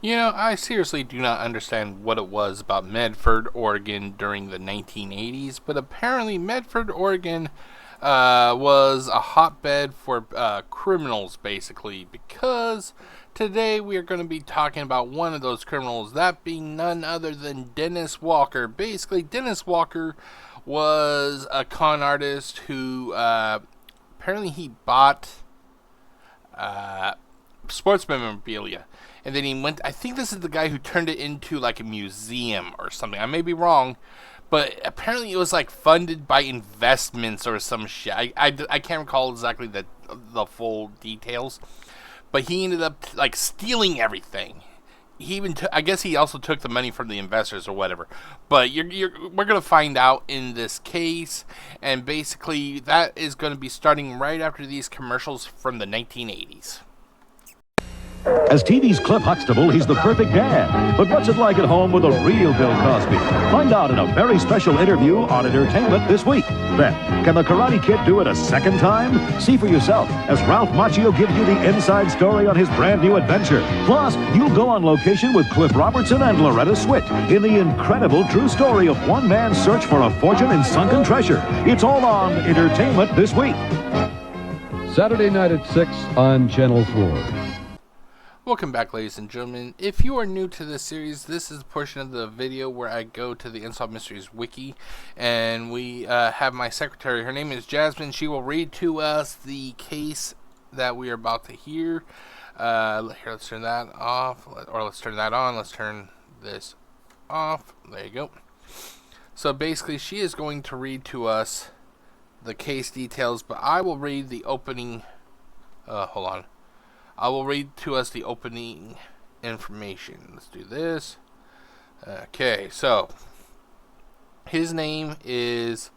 You know, I seriously do not understand what it was about Medford, Oregon during the 1980s, but apparently Medford, Oregon was a hotbed for criminals, basically, because today we are going to be talking about one of those criminals, that being none other than Dennis Walker. Basically, Dennis Walker was a con artist who apparently he bought sports memorabilia. And then he went, I think this is the guy who turned it into like a museum or something. I may be wrong, but apparently it was like funded by investments or some shit. I can't recall exactly the full details. But he ended up like stealing everything. He even I guess he also took the money from the investors or whatever. But we're going to find out in this case. And basically that is going to be starting right after these commercials from the 1980s. As TV's Cliff Huxtable, he's the perfect dad. But what's it like at home with a real Bill Cosby? Find out in a very special interview on Entertainment this week. Then, can the Karate Kid do it a second time? See for yourself as Ralph Macchio gives you the inside story on his brand new adventure. Plus, you'll go on location with Cliff Robertson and Loretta Swit in the incredible true story of one man's search for a fortune in sunken treasure. It's all on Entertainment this week. Saturday night at 6 on Channel 4. Welcome back, ladies and gentlemen. If you are new to this series, this is a portion of the video where I go to the Unsolved Mysteries wiki, and we have my secretary. Her name is Jasmine. She will read to us the case that we are about to hear. Here, let's turn that off, or let's turn that on. Let's turn this off. There you go. So basically, she is going to read to us the case details, but I will read the opening. Hold on. I will read to us the opening information. Let's do this. Okay, so his name is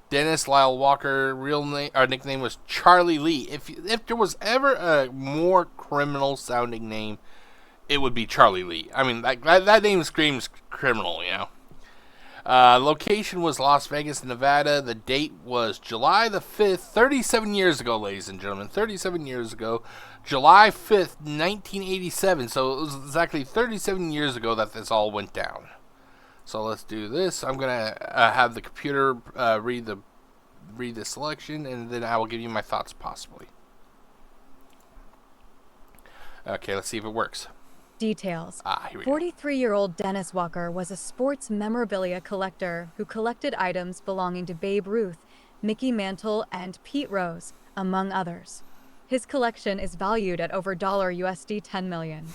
Dennis Lyle Walker. Real name, our nickname was Charlie Lee. If there was ever a more criminal sounding name, it would be Charlie Lee. I mean, that name screams criminal, you know. Location was Las Vegas, Nevada. The date was July the 5th, 37 years ago, ladies and gentlemen. 37 years ago. July 5th, 1987. So it was exactly 37 years ago that this all went down. So let's do this. I'm going to have the computer read the selection, and then I will give you my thoughts possibly. Okay, let's see if it works. Details. Here we go. 43-year-old Dennis Walker was a sports memorabilia collector who collected items belonging to Babe Ruth, Mickey Mantle, and Pete Rose, among others. His collection is valued at over USD $10 million.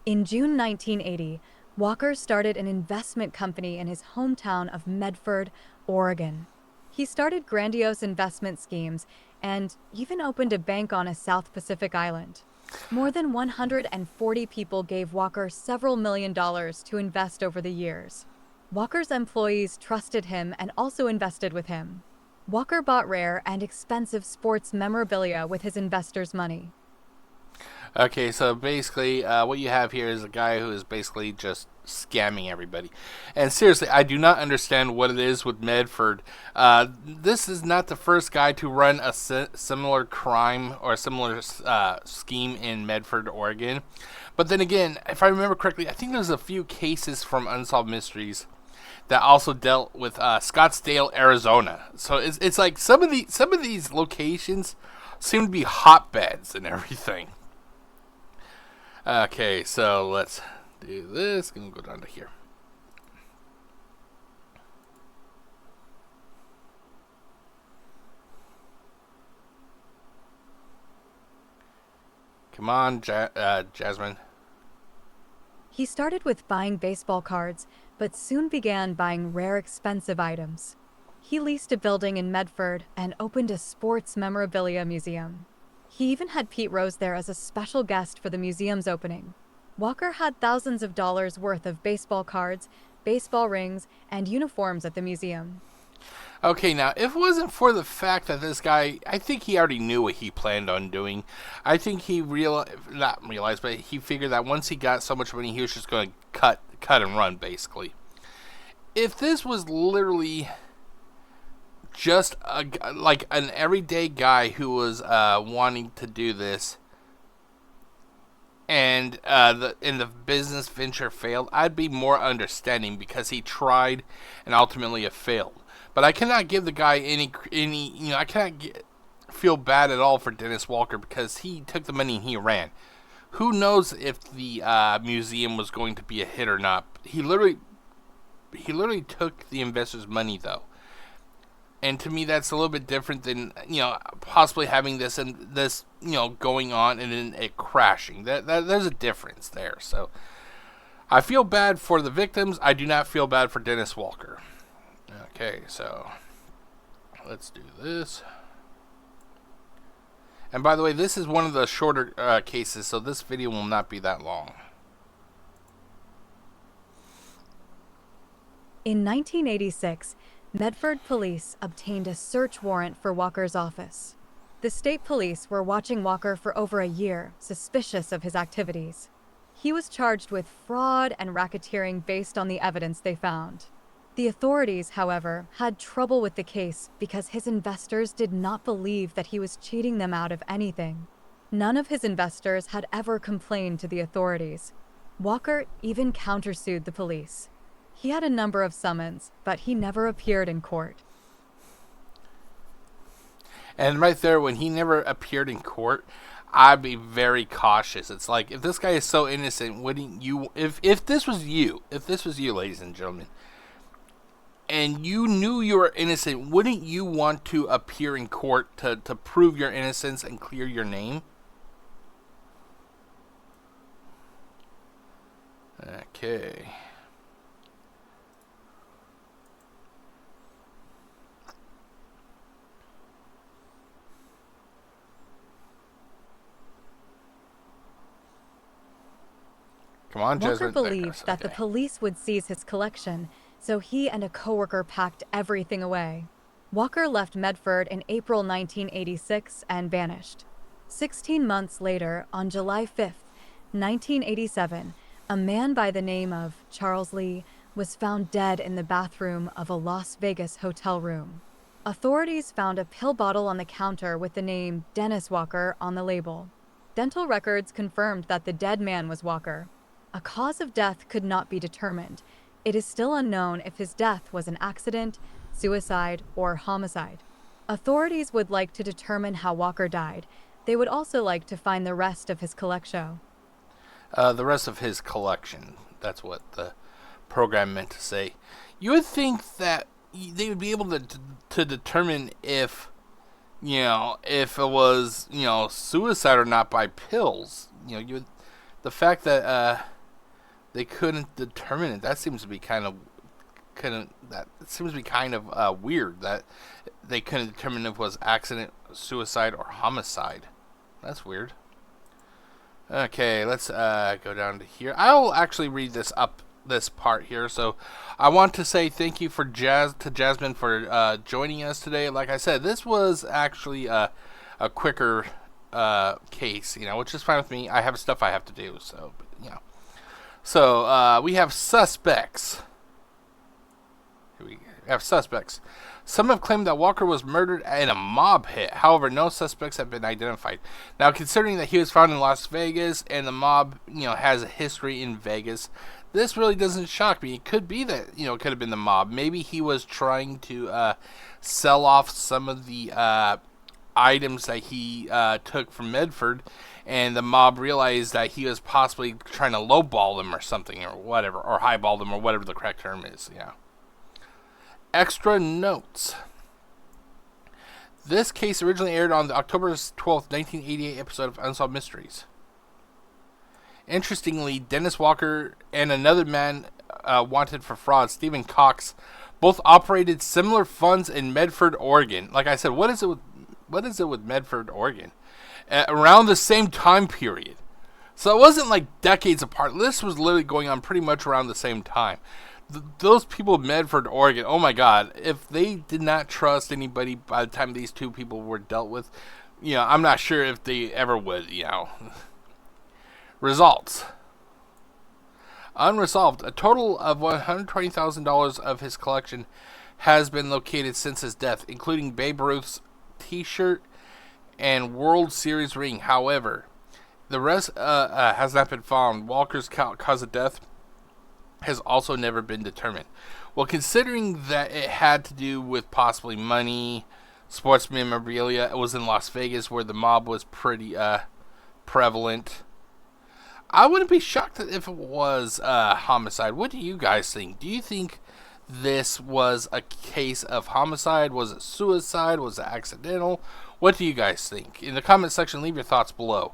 In June 1980, Walker started an investment company in his hometown of Medford, Oregon. He started grandiose investment schemes and even opened a bank on a South Pacific island. More than 140 people gave Walker several $1,000,000 to invest over the years. Walker's employees trusted him and also invested with him. Walker bought rare and expensive sports memorabilia with his investors' money. Okay, so basically what you have here is a guy who is basically just scamming everybody. And seriously, I do not understand what it is with Medford. This is not the first guy to run a similar crime or a similar scheme in Medford, Oregon. But then again, if I remember correctly, I think there's a few cases from Unsolved Mysteries that also dealt with Scottsdale, Arizona. So it's like some of these locations seem to be hotbeds and everything. Okay, so let's do this. I'm gonna go down to here. Come on, Jasmine. He started with buying baseball cards, but soon began buying rare, expensive items. He leased a building in Medford and opened a sports memorabilia museum. He even had Pete Rose there as a special guest for the museum's opening. Walker had thousands of dollars worth of baseball cards, baseball rings, and uniforms at the museum. Okay, now, if it wasn't for the fact that this guy, I think he already knew what he planned on doing. I think he not realized, but he figured that once he got so much money, he was just going to cut and run, basically. If this was literally just like an everyday guy who was wanting to do this, and the business venture failed, I'd be more understanding because he tried and ultimately it failed. But I cannot give the guy any I cannot feel bad at all for Dennis Walker because he took the money and he ran. Who knows if the museum was going to be a hit or not? He literally took the investors' money though. And to me, that's a little bit different than, possibly having this going on and then it crashing. There's a difference there. So I feel bad for the victims. I do not feel bad for Dennis Walker. Okay, so let's do this. And by the way, this is one of the shorter cases, so this video will not be that long. In 1986, Medford police obtained a search warrant for Walker's office. The state police were watching Walker for over a year, suspicious of his activities. He was charged with fraud and racketeering based on the evidence they found. The authorities, however, had trouble with the case because his investors did not believe that he was cheating them out of anything. None of his investors had ever complained to the authorities. Walker even countersued the police. He had a number of summons, but he never appeared in court. And right there, when he never appeared in court, I'd be very cautious. It's like, if this guy is so innocent, wouldn't you, if this was you, ladies and gentlemen, and you knew you were innocent, wouldn't you want to appear in court to prove your innocence and clear your name? Okay. Come on, Walker Jasmine. believed that the police would seize his collection, so he and a coworker packed everything away. Walker left Medford in April 1986 and vanished. 16 months later, on July 5th, 1987, a man by the name of Charles Lee was found dead in the bathroom of a Las Vegas hotel room. Authorities found a pill bottle on the counter with the name Dennis Walker on the label. Dental records confirmed that the dead man was Walker. A cause of death could not be determined. It is still unknown if his death was an accident, suicide, or homicide. Authorities would like to determine how Walker died. They would also like to find the rest of his collection. The rest of his collection. That's what the program meant to say. You would think that they would be able to determine if it was, suicide or not by pills. The fact that they couldn't determine it, that seems to be kind of weird that they couldn't determine if it was accident, suicide, or homicide. That's weird. Okay, let's go down to here. I'll actually read this part here. So I want to say thank you to Jasmine for joining us today. Like I said, this was actually a quicker case, which is fine with me. I have stuff I have to do, so So we have suspects. Here we have suspects. Some have claimed that Walker was murdered in a mob hit. However, no suspects have been identified. Now, considering that he was found in Las Vegas and the mob, has a history in Vegas, this really doesn't shock me. It could be that, it could have been the mob. Maybe he was trying to sell off some of the items that he took from Medford, and the mob realized that he was possibly trying to lowball them or something, or whatever, or highball them, or whatever the correct term is. Extra notes. This case originally aired on the October 12th, 1988 episode of Unsolved Mysteries. Interestingly, Dennis Walker and another man wanted for fraud, Stephen Cox, both operated similar funds in Medford, Oregon. Like I said, what is it with Medford, Oregon? Around the same time period. So it wasn't like decades apart. This was literally going on pretty much around the same time. Those people in Medford, Oregon, oh my God, if they did not trust anybody by the time these two people were dealt with, I'm not sure if they ever would, Results. Unresolved. A total of $120,000 of his collection has been located since his death, including Babe Ruth's t-shirt and World Series ring. However, The rest has not been found. Walker's cause of death has also never been determined. Well, considering that it had to do with possibly money, sports memorabilia, it was in Las Vegas where the mob was pretty prevalent. I wouldn't be shocked if it was homicide. What do you guys think? Do you think this was a case of homicide? Was it suicide? Was it accidental? What do you guys think? In the comment section, leave your thoughts below.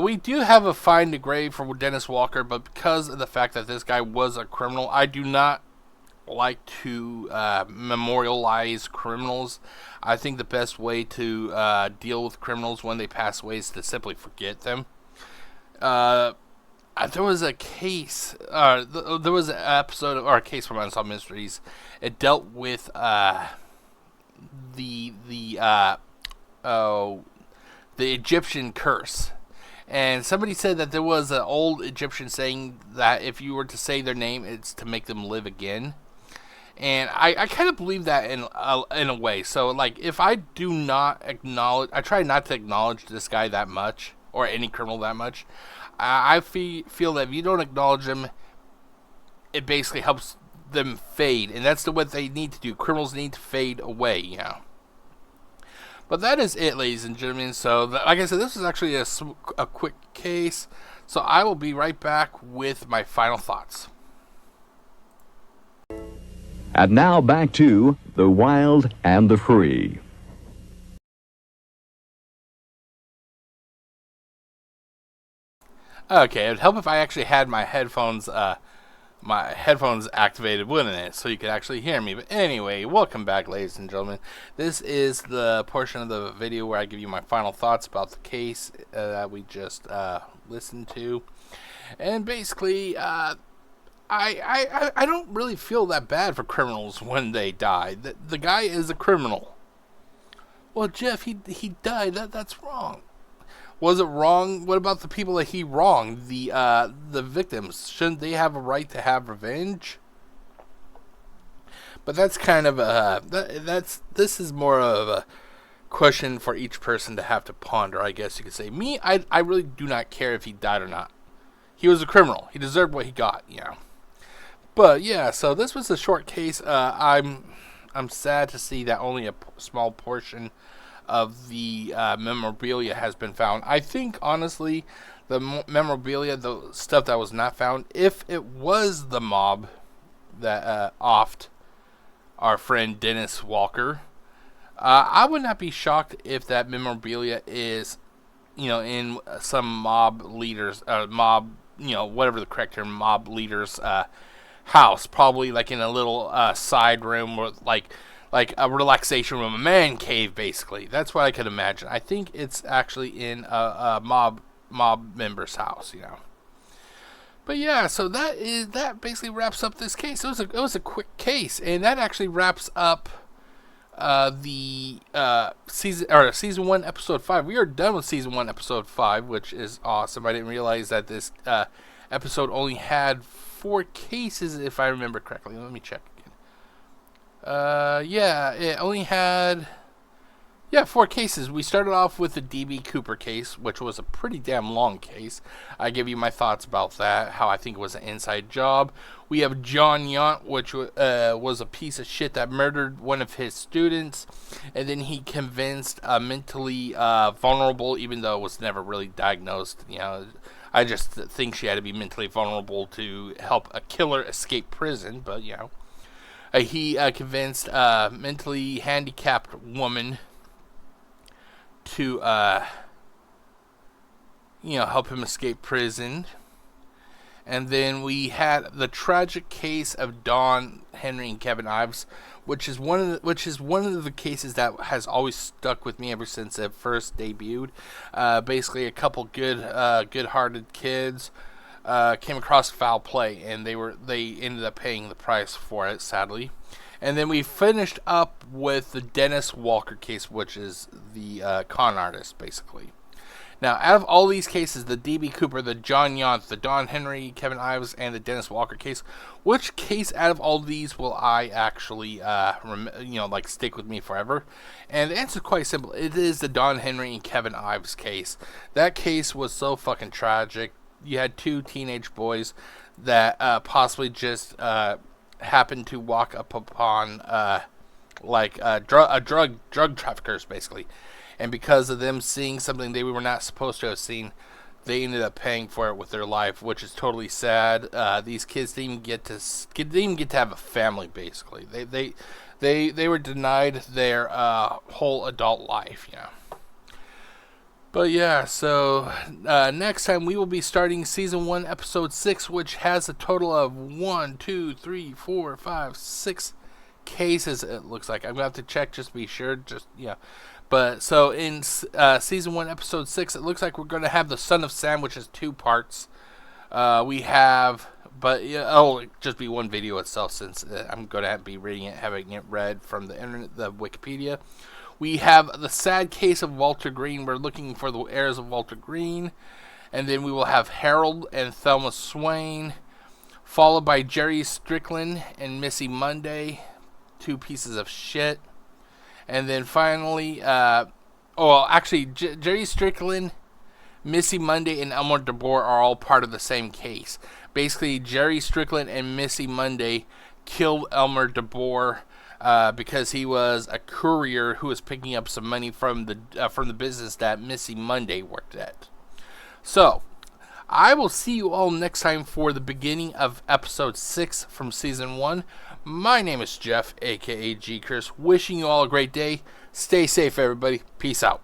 We do have a find a grave for Dennis Walker, but because of the fact that this guy was a criminal, I do not like to memorialize criminals. I think the best way to deal with criminals when they pass away is to simply forget them. There was a case, there was an episode, or a case from Unsolved Mysteries. It dealt with the Egyptian curse. And somebody said that there was an old Egyptian saying that if you were to say their name, it's to make them live again. And I kind of believe that in a way. So, like, if I do not acknowledge, I try not to acknowledge this guy that much, or any criminal that much. I feel that if you don't acknowledge them, it basically helps them fade. And that's what they need to do. Criminals need to fade away, you know. But that is it, ladies and gentlemen. So, like I said, this is actually a quick case. So I will be right back with my final thoughts. And now back to The Wild and the Free. Okay, it would help if I actually had my headphones activated, wouldn't it? So you could actually hear me. But anyway, welcome back, ladies and gentlemen. This is the portion of the video where I give you my final thoughts about the case that we just listened to. And basically, I don't really feel that bad for criminals when they die. The guy is a criminal. Well, Jeff, he died. That's wrong. Was it wrong? What about the people that he wronged? The victims. Shouldn't they have a right to have revenge? But that's kind of this is more of a question for each person to have to ponder, I guess you could say. Me, I really do not care if he died or not. He was a criminal. He deserved what he got, you know. But yeah, so this was a short case. I'm sad to see that only a small portion of the memorabilia has been found. I think, honestly, the memorabilia, the stuff that was not found, if it was the mob that offed our friend Dennis Walker, I would not be shocked if that memorabilia is, you know, in some mob leaders, whatever the correct term, mob leaders' house, probably like in a little side room or like a relaxation room, a man cave, basically. That's what I could imagine. I think it's actually in a mob member's house, you know. But yeah, so that basically wraps up this case. It was a quick case, and that actually wraps up the season 1, episode 5. We are done with season 1, episode 5, which is awesome. I didn't realize that this episode only had 4 cases, if I remember correctly. Let me check. Yeah, it only had 4 cases. We started off with the D.B. Cooper case, which was a pretty damn long case. I give you my thoughts about that, how I think it was an inside job. We have John Yount, which was a piece of shit that murdered one of his students, and then he convinced a mentally vulnerable, even though it was never really diagnosed, you know. I just think she had to be mentally vulnerable to help a killer escape prison, but, you know. He convinced a mentally handicapped woman to, help him escape prison. And then we had the tragic case of Don Henry and Kevin Ives, which is one of the cases that has always stuck with me ever since it first debuted. Basically, a couple good-hearted kids came across foul play, and they ended up paying the price for it, sadly. And then we finished up with the Dennis Walker case, which is the con artist, basically. Now, out of all these cases, the D.B. Cooper, the John Yount, the Don Henry, Kevin Ives, and the Dennis Walker case, which case out of all these will I actually, stick with me forever? And the answer is quite simple. It is the Don Henry and Kevin Ives case. That case was so fucking tragic. You had two teenage boys that possibly just happened to walk up upon drug traffickers, basically. And because of them seeing something they were not supposed to have seen, they ended up paying for it with their life, which is totally sad. These kids didn't even get to have a family. Basically, they were denied their whole adult life. But yeah, so next time we will be starting season 1, episode 6, which has a total of 1, 2, 3, 4, 5, 6 cases. It looks like I'm gonna have to check just to be sure. But so in season 1, episode 6, it looks like we're going to have the Son of Sam, which is 2 parts. It'll just be one video itself, since I'm going to be reading it, having it read from the internet, the Wikipedia. We have the sad case of Walter Green. We're looking for the heirs of Walter Green, and then we will have Harold and Thelma Swain, followed by Jerry Strickland and Missy Monday, 2 pieces of shit. And then finally, Jerry Strickland, Missy Monday, and Elmer DeBoer are all part of the same case. Basically, Jerry Strickland and Missy Monday killed Elmer DeBoer because he was a courier who was picking up some money from the business that Missy Monday worked at. So, I will see you all next time for the beginning of episode 6 from season 1. My name is Jeff, aka GCurse, wishing you all a great day. Stay safe, everybody. Peace out.